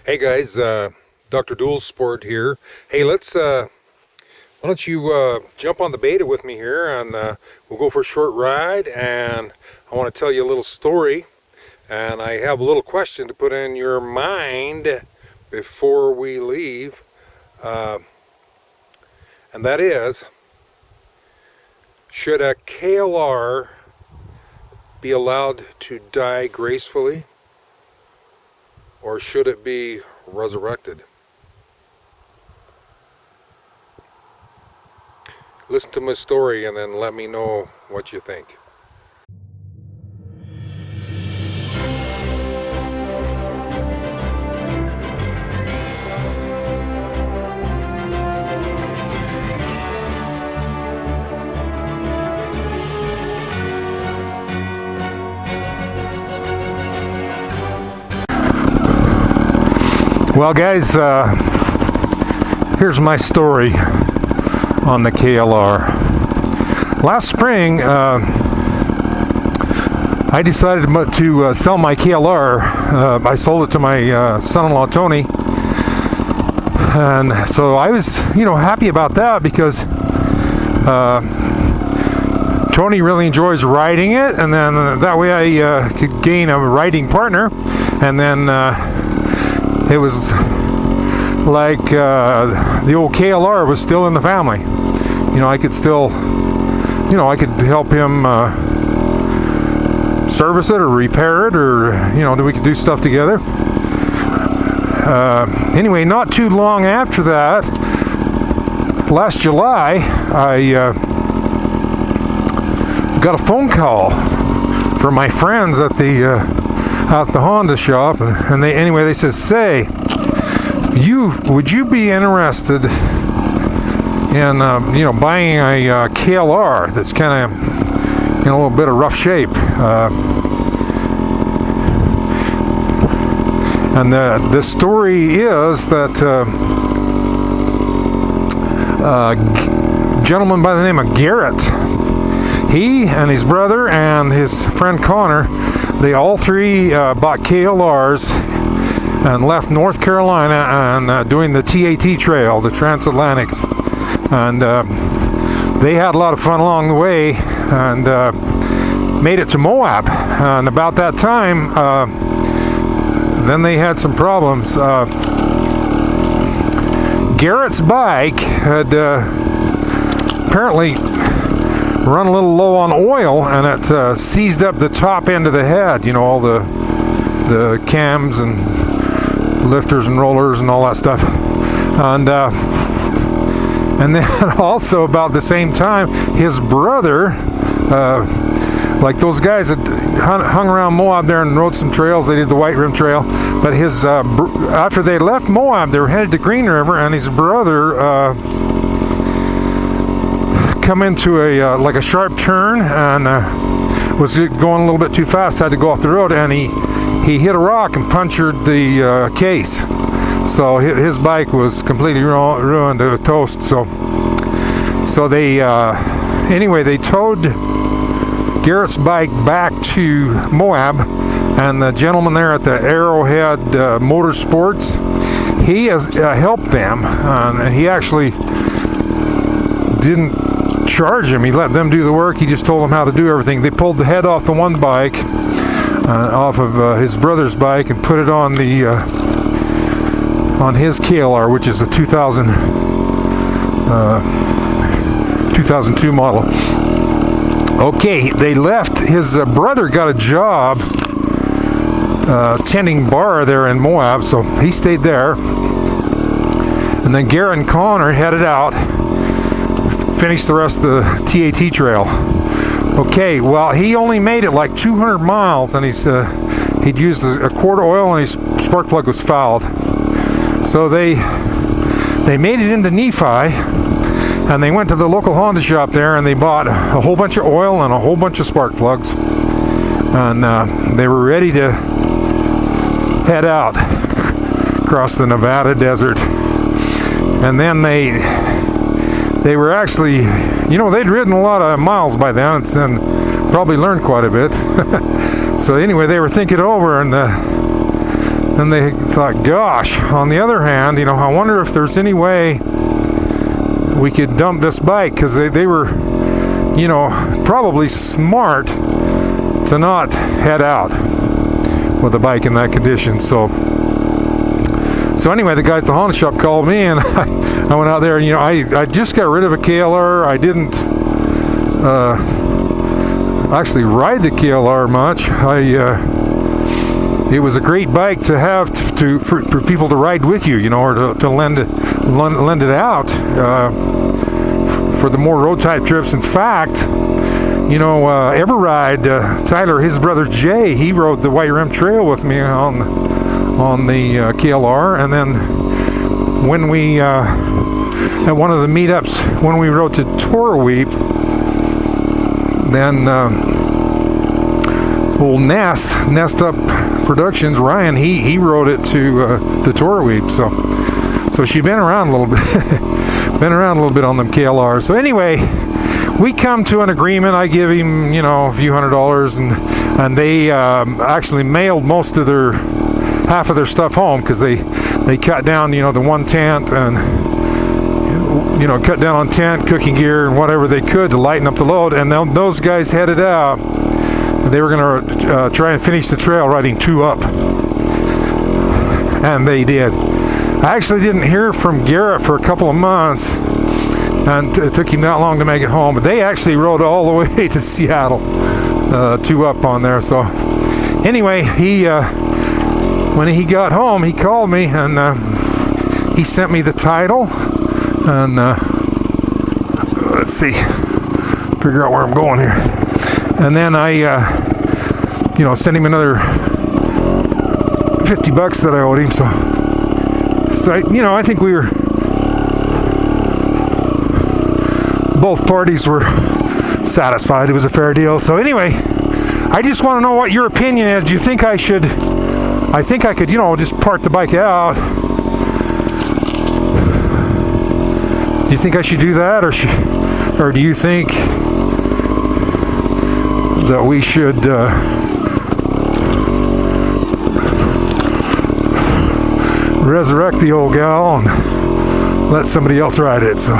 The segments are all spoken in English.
Hey guys, Dr. Dual Sport here. Hey, why don't you jump on the beta with me here, and we'll go for a short ride, and I want to tell you a little story, and I have a little question to put in your mind before we leave, and that is, should a KLR be allowed to die gracefully? Or should it be resurrected? Listen to my story and then let me know what you think. Well guys, here's my story on the KLR. Last spring, I decided to sell my KLR. I sold it to my son-in-law Tony, and so I was, happy about that because Tony really enjoys riding it, and then that way I could gain a riding partner, and then it was like the old KLR was still in the family. I could still, I could help him service it or repair it, or, we could do stuff together. Anyway, not too long after that, last July, I got a phone call from my friends at the Honda shop, and they said, "Say, would you be interested in buying a KLR that's kind of in a little bit of rough shape?" And the story is that a gentleman by the name of Garrett, he and his brother and his friend Connor, they all three bought KLRs and left North Carolina and doing the TAT trail, the transatlantic, and they had a lot of fun along the way, and made it to Moab. And about that time, then they had some problems. Garrett's bike had apparently run a little low on oil, and it seized up the top end of the head, all the cams and lifters and rollers and all that stuff. And then also about the same time, his brother, like those guys that hung around Moab there and rode some trails, they did the White Rim Trail, but his after they left Moab, they were headed to Green River, and his brother come into a like a sharp turn, and was going a little bit too fast, had to go off the road, and he hit a rock and punctured the case. So his bike was completely ruined to a toast. So they anyway, they towed Garrett's bike back to Moab, and the gentleman there at the Arrowhead Motorsports, he has helped them, and he actually didn't charge him. He let them do the work. He just told them how to do everything. They pulled the head off the one bike, off of his brother's bike, and put it on the on his KLR, which is a 2002 model. Okay, they left. His brother got a job tending bar there in Moab, so he stayed there. And then Garrett and Connor headed out, finished the rest of the TAT trail. Okay, well, he only made it like 200 miles, and he'd used a quart of oil, and his spark plug was fouled. So they made it into Nephi, and they went to the local Honda shop there, and they bought a whole bunch of oil and a whole bunch of spark plugs, and they were ready to head out across the Nevada desert. And then they were actually, they'd ridden a lot of miles by then, and probably learned quite a bit. So anyway, they were thinking over, and And they thought, gosh, on the other hand, you know, I wonder if there's any way we could dump this bike, because they were, you know, probably smart to not head out with a bike in that condition. So anyway, the guys at the Honda shop called me, and I went out there, and, you know, I just got rid of a KLR. I didn't actually ride the KLR much. It was a great bike to have for people to ride with you, you know, or to lend it out for the more road type trips. In fact, you know, Everride, Tyler, his brother Jay, he rode the White Rim Trail with me on the KLR, and then when we at one of the meetups when we rode to Torweep, then old Nest Up Productions, Ryan, he rode it to the Torweep, so she'd been around a little bit on them KLRs. So anyway, we come to an agreement. I give him, you know, a few $100s, and they actually mailed most of half of their stuff home, because they cut down, you know, the one tent, and, you know, cut down on tent, cooking gear, and whatever they could to lighten up the load. And then those guys headed out. They were going to try and finish the trail riding 2 up, and they did. I actually didn't hear from Garrett for a couple of months, and it took him that long to make it home. But they actually rode all the way to Seattle, 2 up on there. So anyway, when he got home, he called me, and he sent me the title, and let's see, figure out where I'm going here. And then I, you know, sent him another $50 that I owed him. So you know, I think both parties were satisfied. It was a fair deal. So anyway, I just want to know what your opinion is. Do you think I should? I think I could, you know, just park the bike out. Do you think I should do that, or do you think that we should resurrect the old gal and let somebody else ride it? So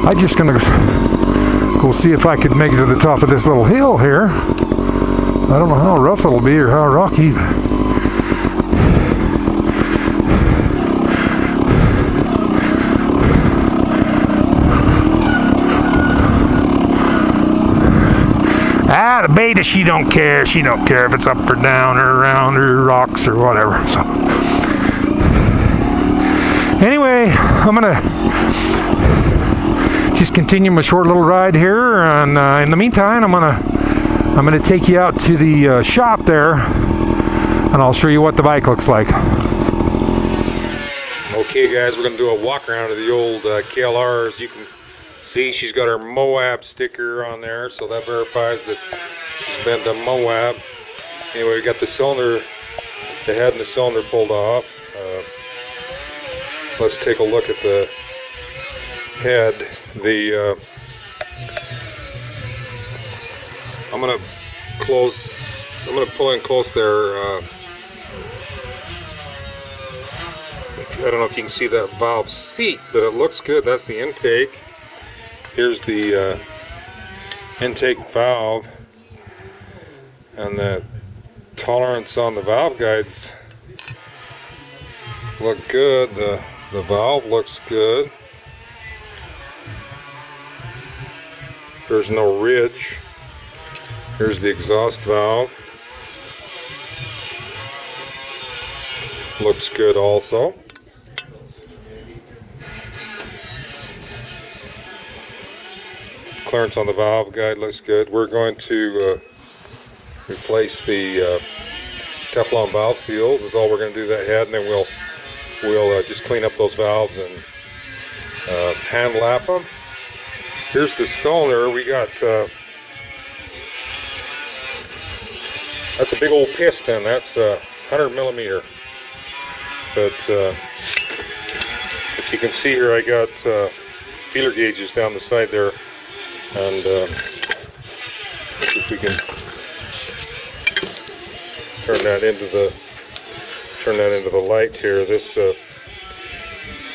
I'm just gonna go see if I could make it to the top of this little hill here. I don't know how rough it'll be or how rocky. The beta, she don't care. She don't care if it's up or down or around or rocks or whatever. So anyway, I'm gonna just continue my short little ride here, and in the meantime, I'm gonna take you out to the shop there, and I'll show you what the bike looks like. Okay, guys, we're gonna do a walk around of the old KLRs. You can see she's got her Moab sticker on there, so that verifies that she's been to Moab. Anyway, we got the cylinder, the head and the cylinder pulled off. Let's take a look at the head. I'm gonna pull in close there. I don't know if you can see that valve seat, but it looks good. That's the intake. Here's the intake valve, and the tolerance on the valve guides look good. The valve looks good. There's no ridge. Here's the exhaust valve. Looks good also. Clearance on the valve guide looks good. We're going to replace the Teflon valve seals. Is all we're going to do that head, and then we'll just clean up those valves and hand lap them. Here's the cylinder. We got that's a big old piston. That's 100 millimeter. But if you can see here, I got feeler gauges down the side there, and see if we can turn that into the light here. This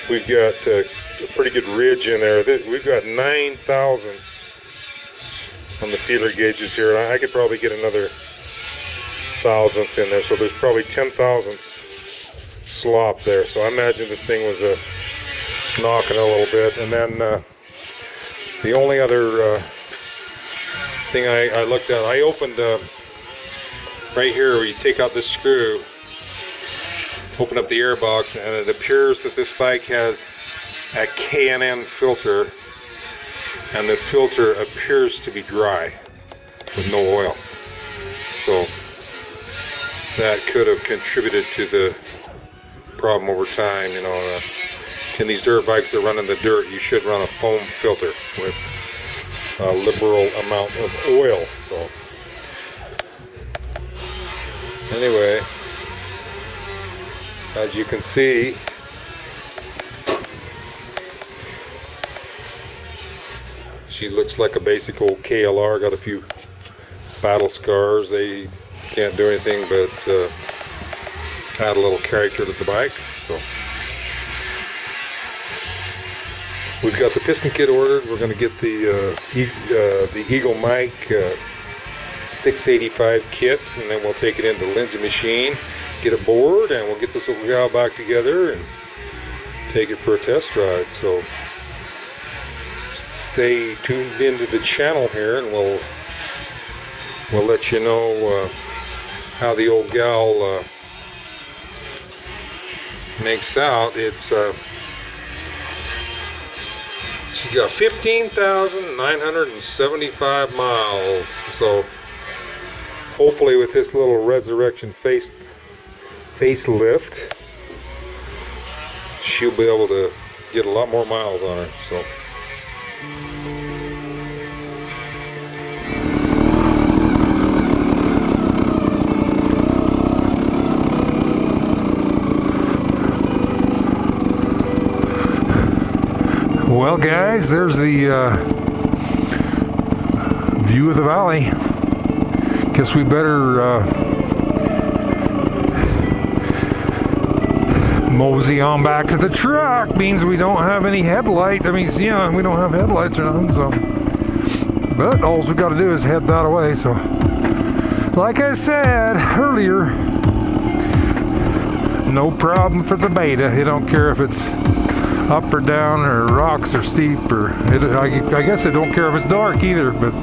we've got a pretty good ridge in there. We've got 9 thousandths on the feeler gauges here. I could probably get another thousandth in there, so there's probably 10 thousandths slop there. So I imagine this thing was knocking a little bit. And then the only other thing I looked at, I opened right here where you take out this screw, open up the air box, and it appears that this bike has a K&N filter, and the filter appears to be dry with no oil. So that could have contributed to the problem over time. You know, in these dirt bikes that run in the dirt, you should run a foam filter with a liberal amount of oil. So anyway, as you can see, she looks like a basic old KLR. Got a few battle scars. They can't do anything but add a little character to the bike. So we've got the piston kit ordered. We're going to get the Eagle Mike 685 kit, and then we'll take it into Lindsay Machine, get it bored, and we'll get this little gal back together and take it for a test ride. So stay tuned into the channel here, and we'll let you know how the old gal makes out. It's she's got 15,975 miles. So hopefully with this little resurrection facelift, she'll be able to get a lot more miles on her. So well, guys, there's the view of the valley. Guess we better mosey on back to the truck. Means we don't have any headlight. I mean, yeah, we don't have headlights or nothing. So, but all we got to do is head that away. So, like I said earlier, no problem for the Beta. You don't care if it's up or down or rocks or steep, or I guess I don't care if it's dark either, but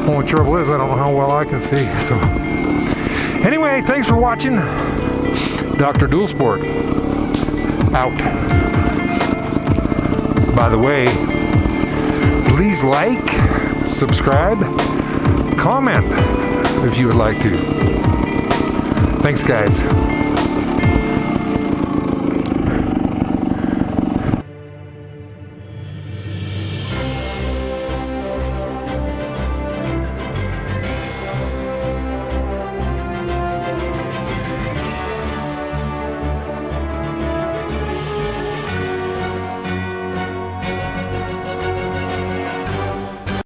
only trouble is I don't know how well I can see. So anyway, thanks for watching. Dr. Dual Sport out. By the way, please like, subscribe, comment if you would like to. Thanks, guys.